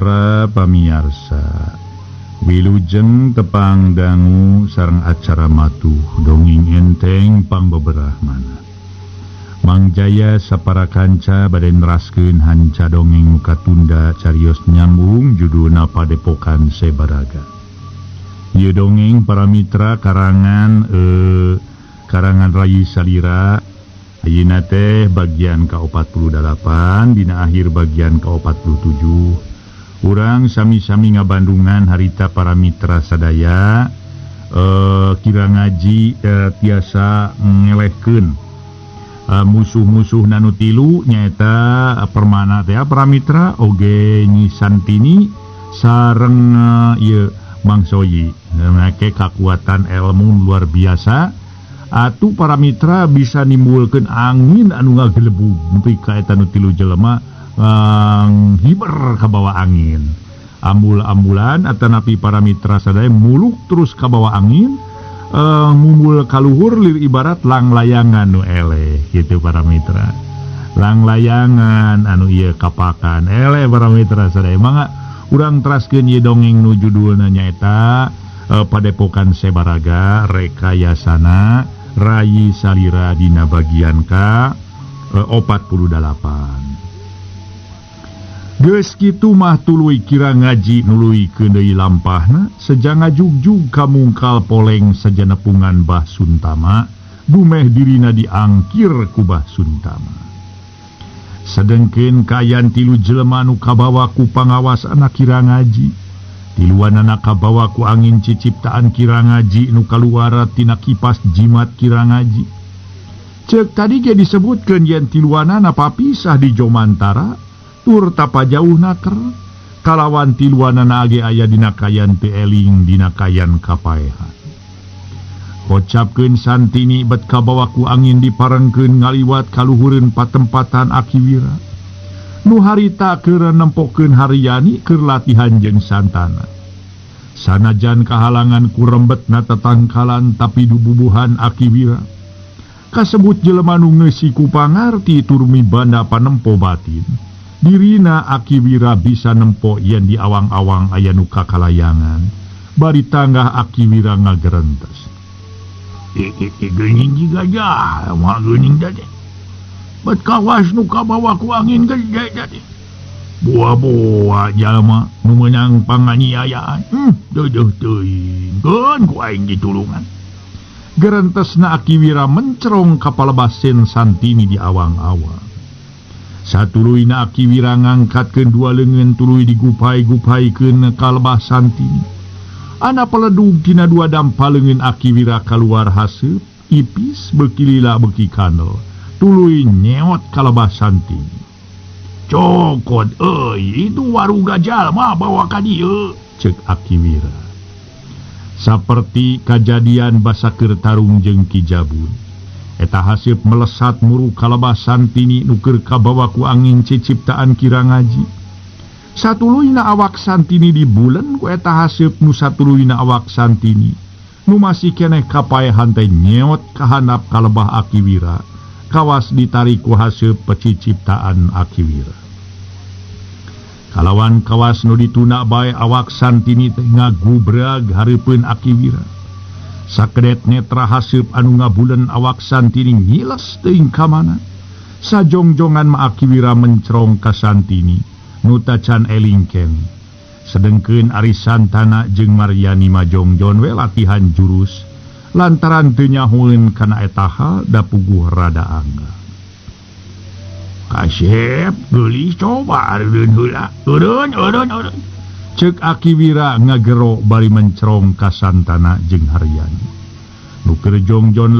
Para pamiarsa, wilujeng tepang dangu sareng acara matuh dongeng enteng pangbeberah mana. Mang Jaya sapara kanca bade neraskeun hanca dongeng muka tunda carios nyambung judulna Padepokan Sebaraga. Ieu dongeng para mitra karangan Rayi Salira. Ayeuna teh bagian ka-48 dina akhir bagian ka-47. Urang sami-sami ngabandungan harita para mitra sadaya kira ngaji tiasa ngelehkeun musuh-musuh nanu tilu nyaeta permana teh para mitra oge Nyi Santini sareng ieu Mang Soyi make kakuatan ilmu luar biasa. Atuh para mitra bisa nimbulkeun angin anu ngagelebug nepi ka eta nu tilu jelema hiber ka bawah angin. Ambul-ambulan atanapi para mitra sadaya muluk terus ka bawah angin ngumpul kaluhur lir ibarat lang layangan nu eleh gitu para mitra. Lang layangan anu ieu kapakan eleh para mitra sadaya. Mangga urang teraskeun ieu dongeng nu judulna nyaeta Padepokan Sebaraga rekayasana Rayi Salira dina bagian ka-48. Geus kitu mah tuluy kira ngaji nuluykeun deui lampahna sejang ngajugjug kamungkal poleng sajanepungan Bah Suntama dumeh dirina diangkir ku Bah Suntama. Sedengkeun kayan tilu jelema nu kabawa ku pangawasana kira ngaji. Tiluanana kabawa ku angin ciciptaan kira ngaji nu kaluara tina kipas jimat kira ngaji. Cek tadi ge disebutkeun yen tiluanana papisah di Jomantara tur tapa jauh naker kalawan tiluanana age aya dina kayan teu eling dina kayan kapaehan. Hocapkeun Santini bet kabawa ku angin diparengkeun ngaliwat kaluhureun patempatan Akiwira. Nu harita keur nempokeun Haryani keur latihan jeung Santana. Sanajan kahalangan ku rembetna tetangkalan tapi dububuhan Akiwira. Kasebut jelema nu ngeusi ku pangarti tur mibanda panempo batin. Dirina Akiwira bisa nempo yen di awang-awang aya nu kakalayangan. Bari tanggah Akiwira ngagerentes. Geuning jiga ja, mah geuning dade. Bet kawas nu kabawa ku angin gede jadi. Buah-buah jalma nu meunang panganiayaan. Deuh teuing keun ku aing ditulungan. Gerentesna Akiwira mencerong ka palebasen Santini di awang-awang. Satuluyna Akiwira ngangkatkeun dua leungeun tuluy digupai-gupaikeun ka lebah Santini. Ana peledug tina dua dampaleungeun Akiwira kaluar haseup, ipis beuki lila beuki kandel. Tuluy nyeot kalebah Santini. Cokot itu waruga jalma bawa ka dieu, ceuk Akiwira. Saperti kajadian Basakeur Tarung jeung Ki Jabun. Eta haseup melesat muru kalebah Santini nu keur kabawa ku angin ciciptaan kira ngaji. Satuluyna awak Santini dibulen ku eta haseup nu satuluyna awak Santini nu masih keneh kapaehan teh nyeot ka handap kalebah Akiwira. Kawas ditarik ku haseup peciciptaan Akiwira. Kalawan kawas nu dituna bae awak Santini teh ngagubrag hareupeun Akiwira. Sakedet netra haseup anu ngabulen awak Santini ngiles teuing ka mana. Sajongjongan ma Akiwira mencerong ka Santini nu tacan eling keneh. Sedengkeun Ari Santana jeung Maryani majongjon we latihan jurus. Lantaran teu nyahoeun kana eta hal da puguh rada angga. Kasep geulis coba eureun heula. Eureun. Ceuk Akiwira ngagero bari mencerong ka Santana jeung Haryani. Nu keur jongjon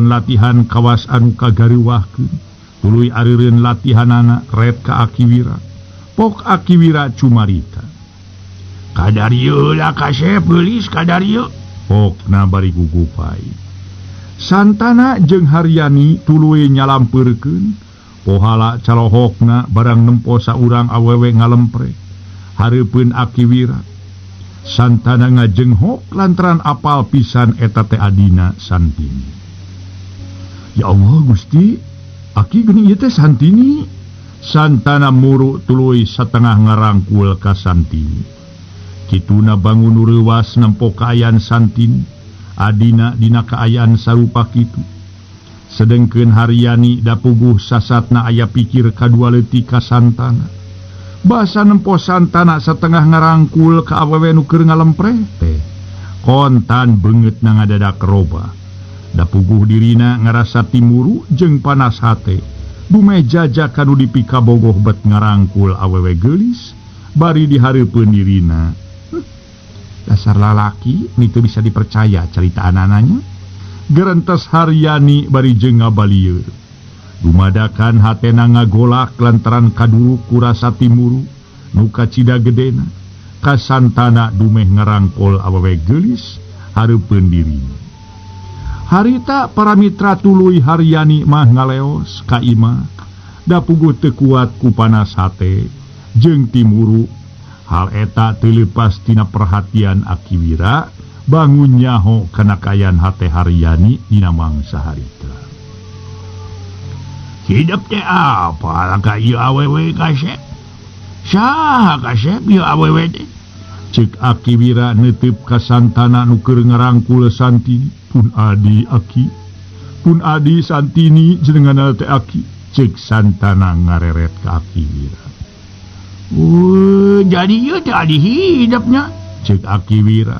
latihan kawas anu kagareuwahkeun. Tuluy areureun latihanana ret ka Akiwira. Pok Akiwira cumarita. Kadarieu lah Kasep geulis kadarieu. Pokna bari gugupai. Santana jeung Haryani tuluy nyalampeurkeun pohala calohokna barang nempo saurang awewe ngalemprek hareupeun Akiwira. Santana ngajenghok lantaran apal pisan eta teh adina Santini. Ya Allah Gusti, Aki geuning ieu teh Santini. Santana muruk tuluy satengah ngarangkul ka Santini. Kituna bangun rewas nempo kaayaan Santini, adina dina kaayaan sarupa kitu. Sedengkeun Haryani da puguh sasatna aya pikir kadua leutik ka Santana. Basa nempo Santana satengah ngarangkul ka awewe nu keur ngalempreh teh. Kontan beungeut na ngadadak roba. Da puguh dirina ngarasa timuru jeung panas hate. Dumeh jajak kanu dipika bogoh bet ngarangkul awewe geulis bari dihareupeun dirina. Dasar lalaki itu bisa dipercaya cerita anak-anaknya. Gerentes Haryani bari jeung ngabalieur. Dumadakan hatena ngagolak lantaran kadulu kurasa timuru nu kacida gedena. Ka Santana dumeh ngarangkul awewe geulis hareupeun dirina. Harita para mitra tuluy Haryani mah ngaleos ka imah, da puguh teu kuat ku panas hate jeung timuru. Hal eta teu leupas tina perhatian Aki Wira bangun nyaho kana kaayaan hate Haryani dina mangsa harita. Hidup teh apa ka ieu awewe kasep? Saha kasep ieu awewe teh? Ceuk Aki Wira neuteup ka Santana nu keur ngarangkul Santini. Pun adi Aki, pun adi Santini jenengan teh Aki, cek Santana ngareret ka Aki Wira. Jadi ieu teh adi hidupnya, cek Aki Wira.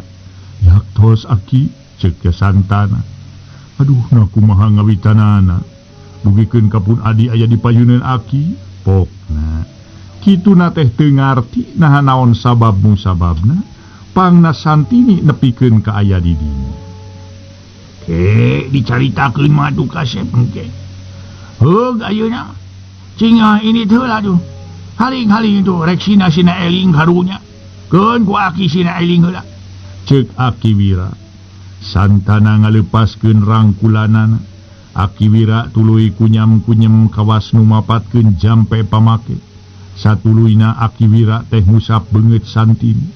Yaktos Aki, cek ke Santana. Aduh, na kumaha ngawitanana. Dugikeun ka pun adi aya di payuneun Aki, pokna. Kituna teh teu ngarti naha naon sababmu sababna, pangna Santini nepikeun ka aya di dieu. Dicaritakeun madu kasep engke. Heug ayeuna. Cinga ini teh lah tuh. Haling-haling itu rek sina eling harunya. Keun ku Aki sina eling heula. Ceuk Aki Wira. Santana ngaleupaskeun rangkulanana. Aki Wira tuluy kunyam-kunyem kawas nu mapatkeun jampe pamake. Satuluyna Aki Wira teh ngusap beungeut Santini.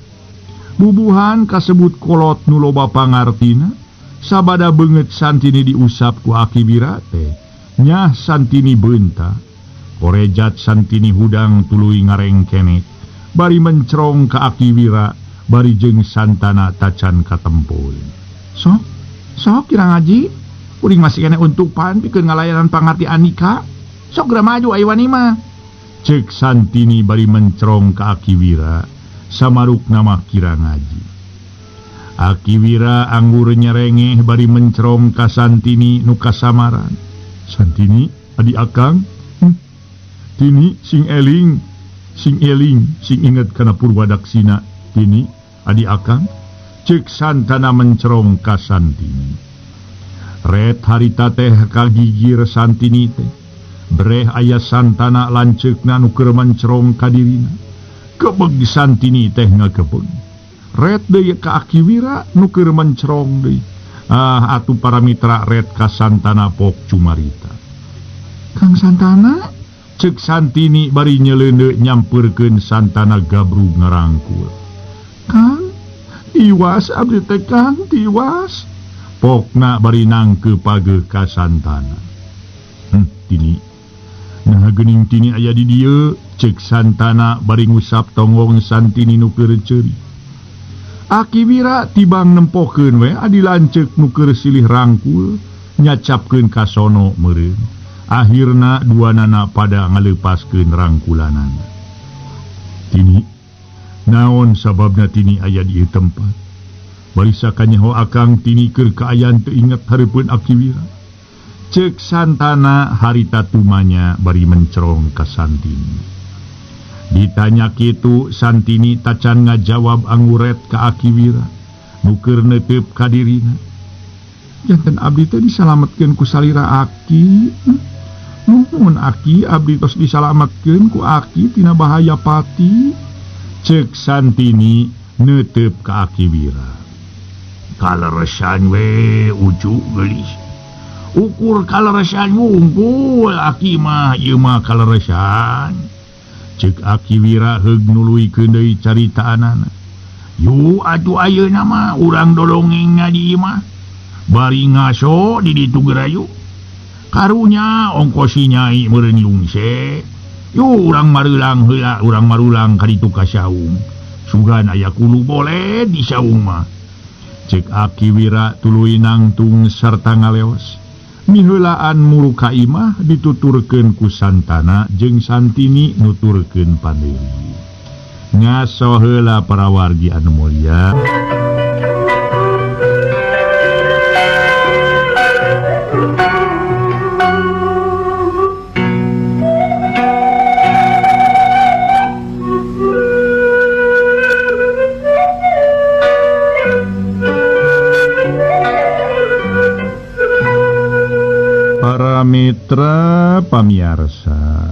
Bubuhan kasebut kolot nu loba pangartina. Sabada beungeut Santini diusap ku Aki Wira teh nyah Santini beunta. Korejat Santini hudang tuluy ngarengkenek bari mencrong ka Aki Wira bari jeung Santana tacan katempul. Sok kira ngaji uring masih kene untupan pikeun ngalayanan pangarti Anika. Sok geura maju ayeuna mah. Ceuk Santini bari mencrong ka Aki Wira samarukna mah kira ngaji. Aki Wira anggur nyerengeh bari mencrong ka Santini nu kasamaran. Santini, adi akang? Tini sing eling, sing inget kana purwadaksina. Tini, adi akang? Ceuk Santana mencrong ka Santini. Ret harita teh kagigir Santini teh. Breh aya Santana lanceukna nu keur mencrong ka dirina. Kebeg Santini teh ngagebeg. Ret deui ka Aki Wira nu keur mencrong deui. Atuh para mitra ret ka Santana pok cumarita. Kang Santana, ceuk Santini bari nyeleuneu nyampeurkeun Santana gabru ngarangkul. Kang, tiwas abdi teh Kang, tiwas. Pokna bari nangkeu pageuh ka Santana. Tini. Nah geuning Tini aya di dieu, ceuk Santana bari ngusap tonggong Santini nu keur ceuri. Aki Wira tibang nempokeun we adi lanceuk nu keur silih rangkul nyacapkeun ka sono meureun. Akhirna duanana pada ngaleupaskeun rangkulanana. Tini, naon sababna Tini aya di ieu tempat? Bari sakanyaho akang Tini keur kaayaan teu inget hareupeun Aki Wira. Ceuk Santana harita tumanya bari mencrong ka Santini. Ditanya kitu Santini tacan ngajawab angguret ka Aki Wira nu keur neuteup ka dirina. Janten abdi teh disalametkeun ku salira Aki. Nuhun Aki, abdi tos disalametkeun ku Aki tina bahaya pati. Ceuk Santini neuteup ka Aki Wira. Kaleresan we uju geulis. Ukur kaleresan wungkul Aki mah ieu mah kaleresan. Ceuk Aki Wira heug nuluykeun deui caritaanana. Yu atuh ayeuna mah urang dolongengna di imah. Bari ngaso di ditu gerayu. Karunya ongkosi Nyai meureun lungse. urang marulang heula urang marulang ka ditu ka saung sugan aya kulu boleh di saung mah cek Aki Wira tuluy nangtung sarta ngaleos miheulaan muru ka imah dituturkeun ku Santana jeung Santini nuturkeun pandiri ngaso heula para wargi anu mulya. Mitra pamiarsa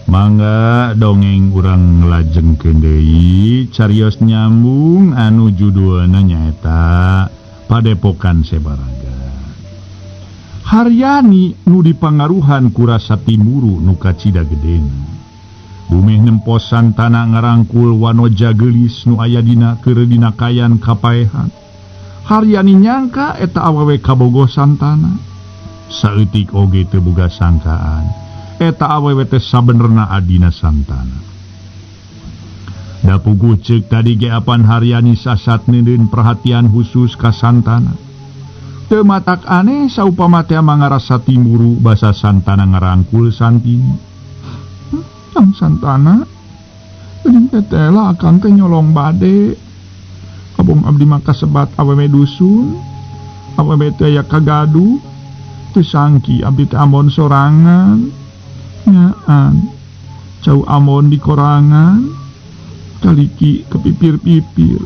mangga dongeng urang ngelajengkeun deui carios nyambung anu judulna nyaeta Padepokan Sebaraga. Haryani nu dipangaruhan ku rasa timuru nu kacida gedena bumih nempos Santana ngarangkul wanoja geulis nu aya dina keur dina kayan kapaehan. Haryani nyangka eta awewe kabogoh Santana saeutik oge teu boga sangkaan eta awewe teh sabenerna adina Santana. Da puguh ceuk tadi ge apan Haryani sasat neudeun perhatian khusus ka Santana. Teu matak aneh saupama teh mangarasa timuru basa Santana ngarangkul Santini. Santana, geuning teh lah akang teh nyolong bade. Kabung abdi mah kasebat awewe dusun, awewe teh aya kagaduh. Sangki abdi teh amon sorangan nyaan cau amon di korangan kaliki kepipir-pipir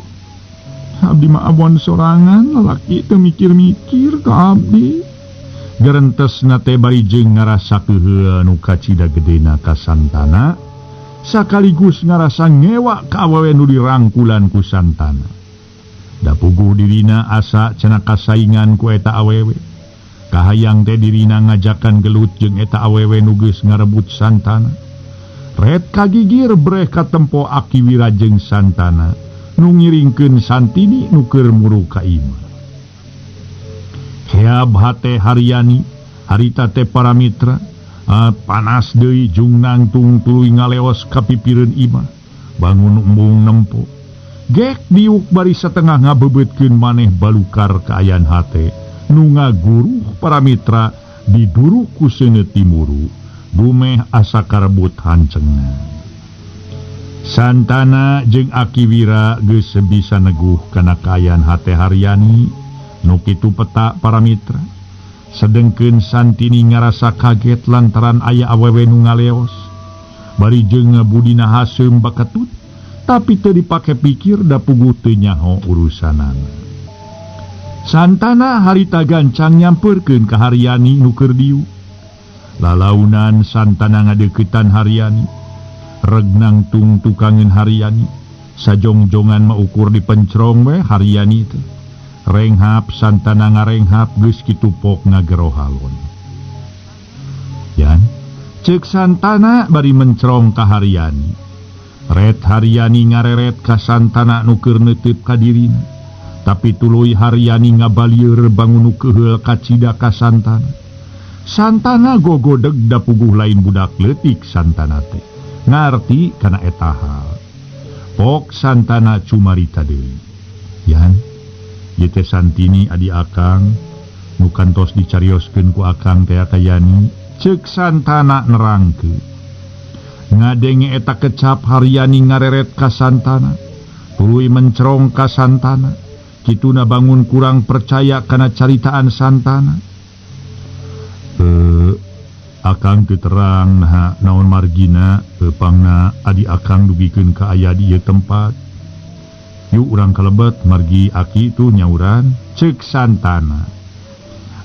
abdi mah amon sorangan lalaki teu mikir-mikir ka abdi gerentesna teh bari jeung ngarasa keuheul nu kacida gedena ka Santana sakaligus ngarasa ngewa ka awewe nu dirangkulan ku Santana. Da puguh dirina asa cenah kasaingan ku eta awewe kahayang teh dirina ngajakan gelut jeung eta awewe nu geus ngarebut Santana. Ret kagigir breh katempo Aki Wira jeung Santana nu ngiringkeun Santini nu keur muru ka imah. Heab hate Haryani harita teh para mitra panas deui jung nangtung tuluy ngaleos ka pipireun imah bangun embung nempo gek diuk bari satengah ngabebeutkeun maneh balukar kaayaan hate nu ngaguruh para mitra diduru ku seuneu timuru bumeh asa karebut hancengna. Santana jeung Aki Wira geus bisa neguh kana kaayaan hate Haryani nu kitu peta para mitra sedengkeun Santini ngarasa kaget lantaran aya awewe nu ngaleos bari jeung budina haseum bakatut tapi teu dipake pikir da puguh teu nyaho urusanana. Santana harita gancang nyampeurkeun ka Haryani nu keur diu. Lalaunan Santana ngadeuketan Haryani. Reg nangtung tukangeun Haryani. Sajongjongan maukur dipencrong we Haryani teh. Renghap Santana ngarenghap geus kitu pok ngagero halon. Yan, ceuk Santana bari mencrong ka Haryani. Ret Haryani ngareret ka Santana nu keur neuteup ka dirina. Tapi tuluy Haryani ngabalieur bangun nu keuheul kacida ka Santana. Santana gogodeg da puguh lain budak leutik Santana teh. Ngarti kana eta hal. Pok Santana cumarita deui. Yan, ieu teh Santini adi akang nu kantos dicarioskeun ku akang teh kayani ceuk Santana nerangkeun. Ngadenge eta kecap Haryani ngareret ka Santana. Tuluy mencrong ka Santana. Kituna bangun kurang percaya kana caritaan Santana. Akang teu terang naon margina pangna adi akang dugikeun ka aya di ieu tempat. Yuk urang kalebet margi Aki tu nyauran ceuk Santana.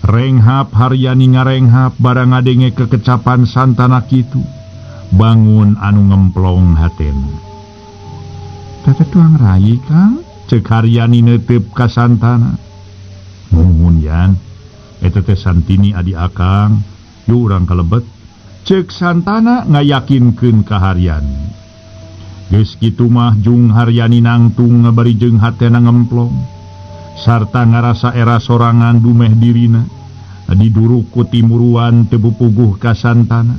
Renghap Haryani ngarenghap barang ngadenge kekecapan Santana kitu. Bangun anu ngemplong hatena. Tete tuang rai Kang ceuk Haryani neuteup ka Santana. Mumun yan eta teh Santini adi akang yu urang kalebet ceuk Santana ngayakinkeun ka Haryani. Geus kitu mah jung Haryani nangtung ngabari jeung hatena ngemplong sarta ngarasa era sorangan dumeh dirina diduru ku timuruan teu puguh ka Santana.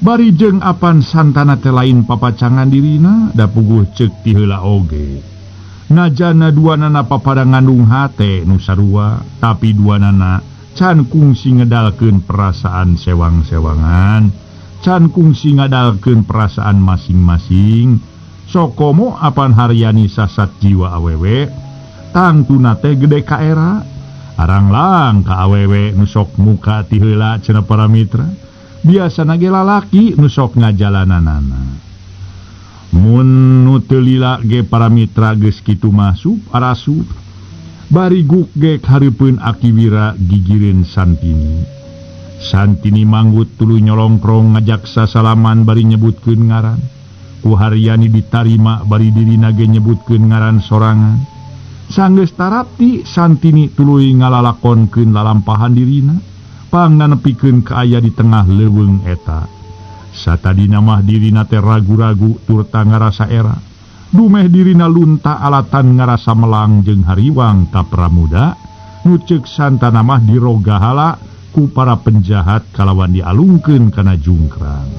Bari jeung apan santana teh lain papacangan dirina da puguh ceuk ti heula oge. Najana duanana papada ngandung hate nu sarua, tapi duanana can kungsi ngedalkeun perasaan sewang-sewangan, can kungsi ngadalkeun perasaan masing-masing. Sokomo apan haryani sasat jiwa awewe, tangtuna teh gede ka era, aranglang ka awewe nu sok muka ti heula cenah para mitra. Biasana ge lalaki nu sok ngajalananana. Mun nu teu lila ge para mitra geus kitu masuk arasup. Bari guk ge hareupeun Akiwira gigireun Santini. Santini manggut tuluy nyolongkrong ngajak sasalaman bari nyebutkeun ngaran. Ku haryani ditarima bari dirina ge nyebutkeun ngaran sorangan. Sanggeus tarapti Santini tuluy ngalalakonkeun lalampahan dirina. Panganepikeun ka aya di tengah leuweung eta. Satadina mah dirina teh ragu-ragu turta ngarasa era. Dumeh dirina lunta alatan ngarasa melang jeung hariwang ka pramuda. Nu ceuk santana mah diroga hala ku para penjahat kalawan dialungkeun kana jungkrang.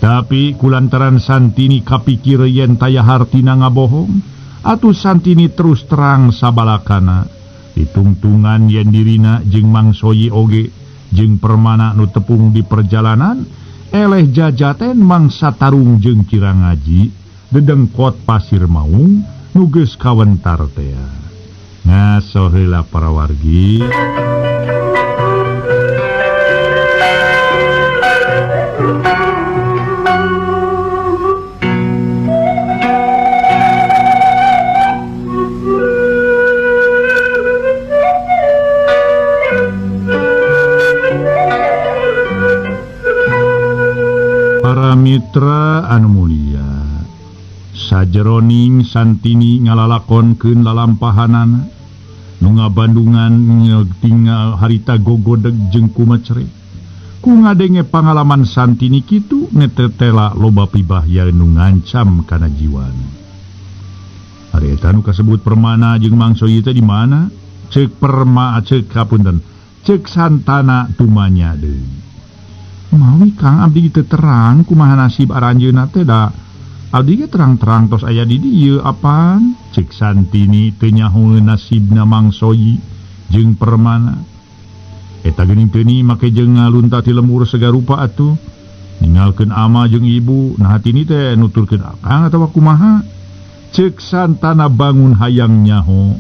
Tapi kulantaran Santini kapikir yen taya hartina ngabohong, atuh Santini terus terang sabalakana. Ditungtungan yen dirina jeung mangsoyi oge jeung permana nu tepung di perjalanan eleh jajaten mangsa tarung jeung kirang ngaji dedengkot pasir maung nu geus kawentar teh. Ngaso heula para wargi. Mitra anu mulia, sajeroning Santini ngalalakonkeun lalampahanana nu ngabandungan tinggal harita gogodeg jeung kumecre. Ku ngadenge pangalaman Santini kitu netetela loba pibahya nu ngancam kana jiwana. Ari eta nu kasebut permana jeung mangsoyi teh di mana? Ceuk santana tumanya deui. Mawi Kang abdi teu terang kumaha nasib aranjeunna teh da abdi ge terang-terang tos aya di dieu apaan? Ceuk Santini teu nyahoeun nasibna mangsoyi jeung permana. Eta geuning teu ni make jeung ngalunta ti lembur sagarupa atuh. Ninggalkeun ama jeung ibu, nah hatini teh nuturkeun akang atawa kumaha? Ceuk santana bangun hayang nyaho.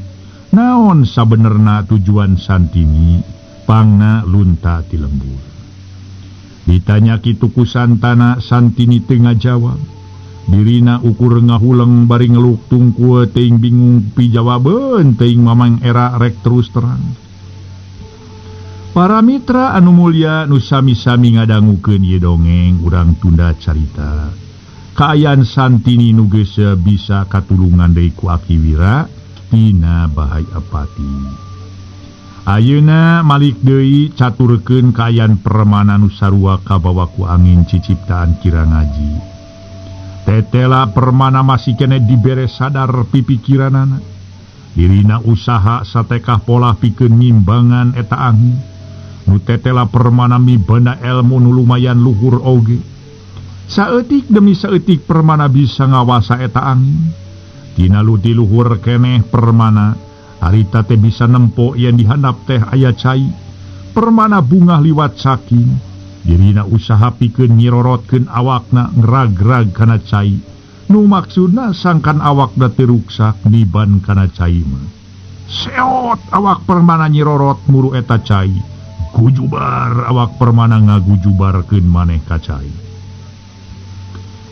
Naon sabenerna tujuan Santini pangna lunta ti lembur? Ditanya kitu ku santana, Santini teu ngajawab. Dirina ukur ngahuleng bari ngeluk tungkue teuing bingung pijawabeun teuing mamang era rek terus terang. Para mitra anu mulia nu sami-sami ngadangukeun ieu dongeng urang tunda carita. Kaayaan Santini nu geus bisa katulungan deui ku Akiwira tina bahaya pati. Ayeuna malik deui caturkeun kaayaan permana nu sarua kabawa ku angin ciciptaan kirang ngaji. Tetela permana masih kene dibere sadar pipikiranana. Dirina usaha satekah pola pikeun ngimbangan eta angin. Nu tetela permana mibanda elmu nu lumayan luhur oge. Saeutik demi saeutik permana bisa ngawasa eta angin. Tina di luhur keneh permana harita teh bisa nempo yen dihandap teh aya cai. Permana bungah liwat saking. Dirina usaha pikeun nyirorotkeun awakna ngerag-rag kana cai. Nu maksudna sangkan awakna teu ruksak niban kana cai mah. Seot awak permana nyirorot muru eta cai. Gujubar awak permana ngagujubarkeun maneh ka cai.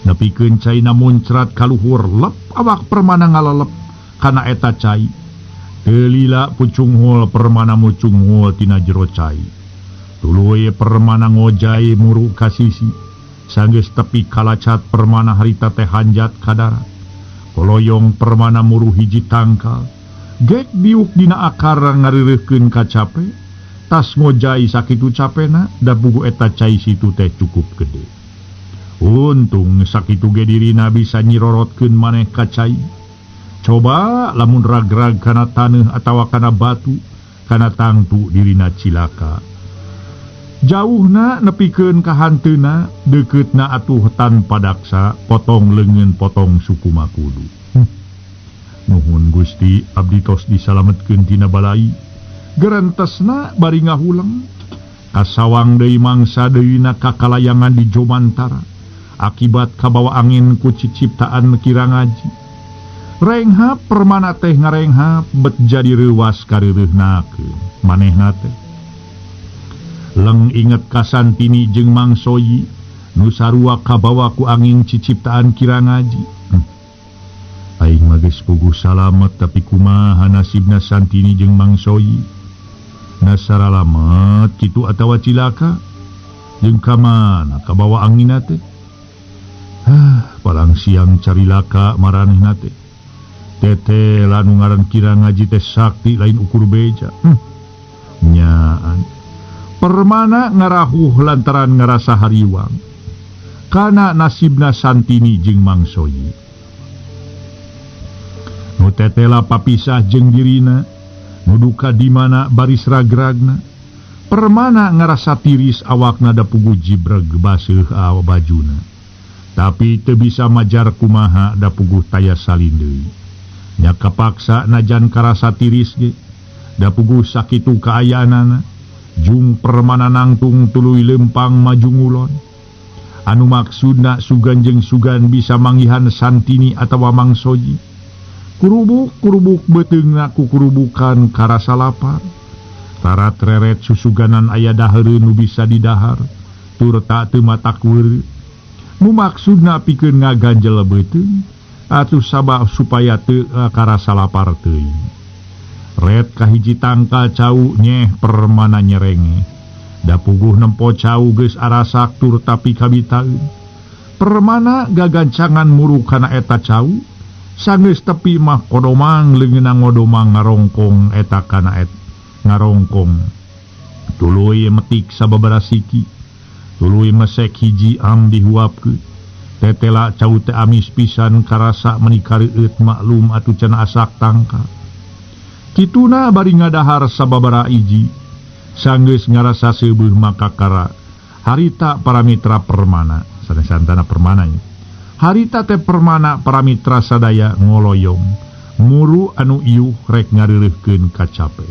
Nepikeun caina muncrat kaluhur lep awak permana ngalelep kana eta cai. Telila pucung hul permana mucung hul tina jero cai. Tuluy permana ngojai muru kasisi. Sanggeus tepi kalacat permana harita teh hanjat kadara. Koloyong permana muru hiji tangkal. Gek biuk dina akar ngarireuhkeun ka cape. Tas ngojai sakitu capena da bugu eta cai situ teh cukup gede. Untung sakitu ge dirina bisa nyirorotkeun maneh ka cai. Coba lamun rag-rag kana taneuh atawa kana batu, kana tangtu dirina cilaka. Jauhna nepikeun ka hanteuna, dekeutna atuh tanpa daksa, potong leungeun potong suku makudu. Nuhun Gusti, abdi tos disalametkeun tina balai. Gerentesna bari ngahulang. Kasawang deui mangsa deuyna kakalayangan di Jomantara. Akibat kabawa angin ku ciptaan kira ngaji. Renghap permana teh ngarenghap, bet jadi reuwas kareureuhnakeun. Manehna teh leng inget kasantini jeung Mang Soyi, nu sarua kabawa ku angin ciciptaan kira ngaji. Aing mah geus puguh salamet, tapi kumaha nasibna Santini jeung Mang Soyi? Nasara lamet kitu atawa cilaka? Jeung ka mana kabawa angina teh? Palang siang carilaka maranehna teh. Tete lanu ngaran kira ngaji teh sakti lain ukur beja. Nyaan permana ngarahuh lantaran ngerasa hariwang kana nasibna Santini jeung Mang Soyi. Nu tetela papisah jeung dirina, nu duka di mana baris ragragna, permana ngerasa tiris awakna da puguh jibreg baseuh bajuna, tapi teu bisa majar kumaha da puguh taya salin deui. Nya kapaksa najan karasa tiris ge, da puguh sakitu kaayaanana, jung permana nangtung tuluy lempang maju ngulon. Anu maksudna sugan jeung sugan bisa mangihan Santini atawa Mang Soyi. Kurubuk beteungna ku kurubukan karasa lapar. Tarat reret susuganan aya dahareun nu bisa didahar, tur tak teu matakweur. Nu maksudna pikeun ngaganjel beuteung, atuh sabab supaya teu karasa lapar teuing. Ret kahiji tangkal cau nyeh permana nyerenge. Da puguh nempo cau geus arasak tur tapi kabitaeun. Permana gagancangan muru kana eta cau, sanggeus tepi mah kodomang leungeunna ngodomang ngarongkong eta kana ngarongkong. Tuluy metik sababaraha siki, tuluy mesek hiji am dihuapkeun. Tetela cau teh amis pisan karasa menikareut maklum atuh cenah asak tangkal. Kituna bari ngadahar sababaraha iji, sanggeus ngarasa seubeul makakara. Harita para mitra permana, sanesantana permananya. Harita teh permana para mitra sadaya ngoloyong, muru anu iuh rek ngareureuhkeun kacape.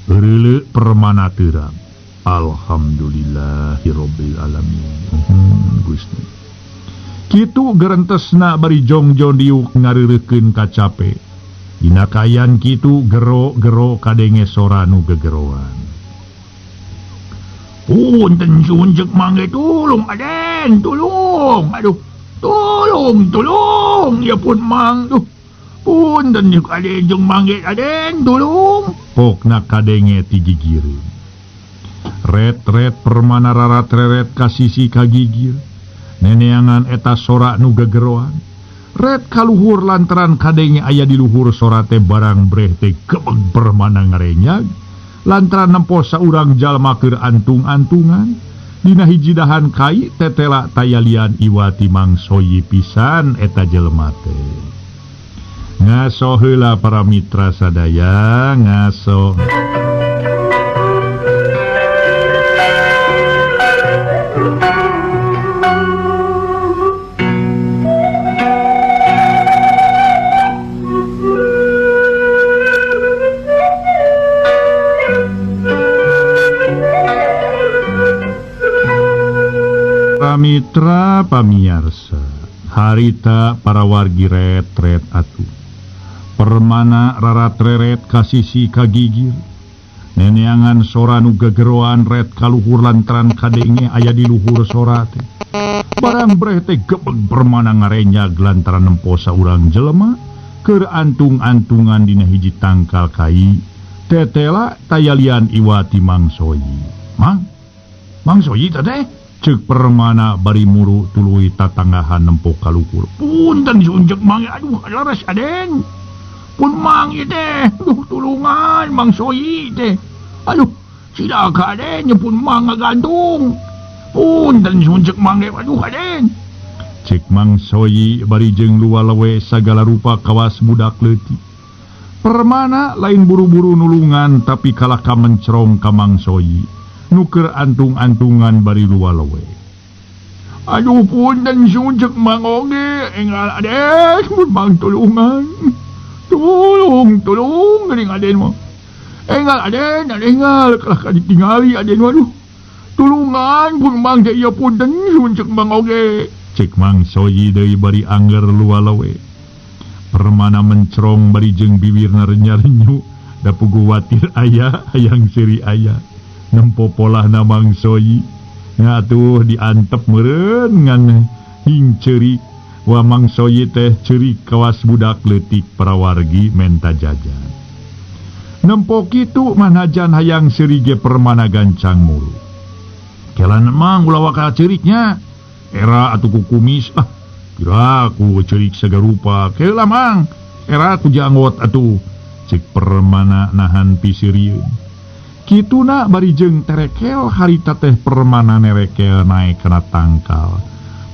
Eureuleu permana teurang. Alhamdulillahirabbil alamin. Gusti. Kitu gerentesna bari jongjo diuh ngareureuhkeun kacape. Dina kayan kitu gero-gero kadenge sora nu gegeroan. Punten sunjek mangge tulung Aden, tulung. Aduh, tulung. Ya pun mang, duh. Punten juk Aden jeung mangge Aden, tulung. Pokna kadenge tigigireun. Ret-ret permana rarat reret ka sisi kagigir. Neneangan eta sora nu gegeroan. Ret kaluhur lantaran kadenge aya di luhur sora teh barang breh teh gebeg permana ngarenyag, lantaran nempo saurang jalma keur antung-antungan. Dina hiji dahan kai tetela tayalian iwati Mang Soyi pisan eta jelema teh. Ngaso heula para mitra sadaya, ngaso. Mitra pamiarsa, harita para wargi ret-ret atuh. Permana rarat reret kasisi kagigir. Neneangan sora nu gegeroan ret kaluhur lantaran kadenge aya di luhur sora teh. Barang breh teh gebeg permana ngarenyag lantaran nempo saurang jelema keur antung-antungan dina hiji tangkal kai. Tetela tayalian iwati Mang Soyi. Mang Soyi teh? Cek permana bari muru tuluy tatanggahan nempo kaluhur. Punten sunjek mangge, aduh laras Aden. Pun mangge teh, duh tulungan Mang Soyi teh. Aduh, sidaka Aden pun mangga gantung. Punten sunjek mangge, aduh Aden. Cek Mang Soyi bari jeung luwalewe sagala rupa kawas budak leutik. Permana lain buru-buru nulungan tapi kalaka mencerong ka Mang Soyi. nuker antung-antungan bari luwalawe. Aduh punten sunjek mang oge enggal aden mun mang tulungan. Tolong geuning aden mah. Enggal aden enggal kalah ditingali aden waduh. Tulungan pun mang teh ieu punten sunjek mang oge. Cek Mang Soyi deui bari angger luwalawe. Permana mencrong bari jeung bibirna renyah-renyu da puguh watir aya hayang seri aya. Nempo polahna Mang Soyi ngatuh diantep meureun ngan hing ceurik. Wa Mang Soyi teh ceurik kawas budak leutik parawargi menta jajan. Nempo kitu manajan hayang seri ge permana gancang mulu. Kelan mang ulah waka ceuriknya. Era atuh ku kumis kira ku ceurik sagarupa. Keula mang era ku janggot atuh. Cek permana nahan pisirieun. Kituna bari jeung terekel harita teh permana nerekel naik kana tangkal.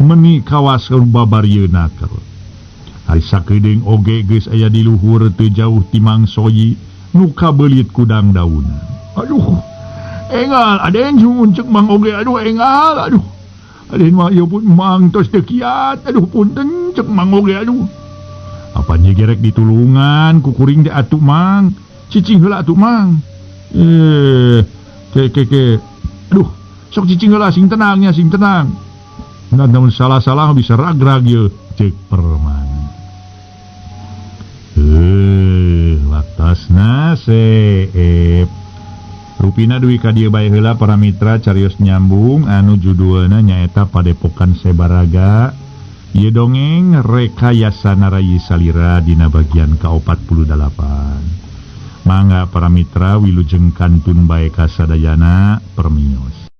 Meni kawas babarieuna keur. Hari sakeudeung oge geus aya di luhur teu jauh ti Mang Soyi nu kabeulit kudang daunan. Aduh, enggal aden sunjek Mang oge aduh enggal aduh. Aden mah ieu pun Mang tos teu kiat aduh punten cek Mang oge aduh. Apa nya gerek ditulungan ku kuring teh atuh Mang. Cicing heula atuh Mang. Aduh, sok cicing heula sing tenang nya sing tenang. Namun salah-salah bisa ragrag ye cek permana. Waktasna seep. Rupina duwi ka dieu bae heula para mitra carios nyambung anu judulna nyaeta Padepokan Sebaraga. Ieu dongeng rekayasa Narayi Salira dina bagian ka-48. Mangga para mitra wilujeng kantun bae kasadayana permios.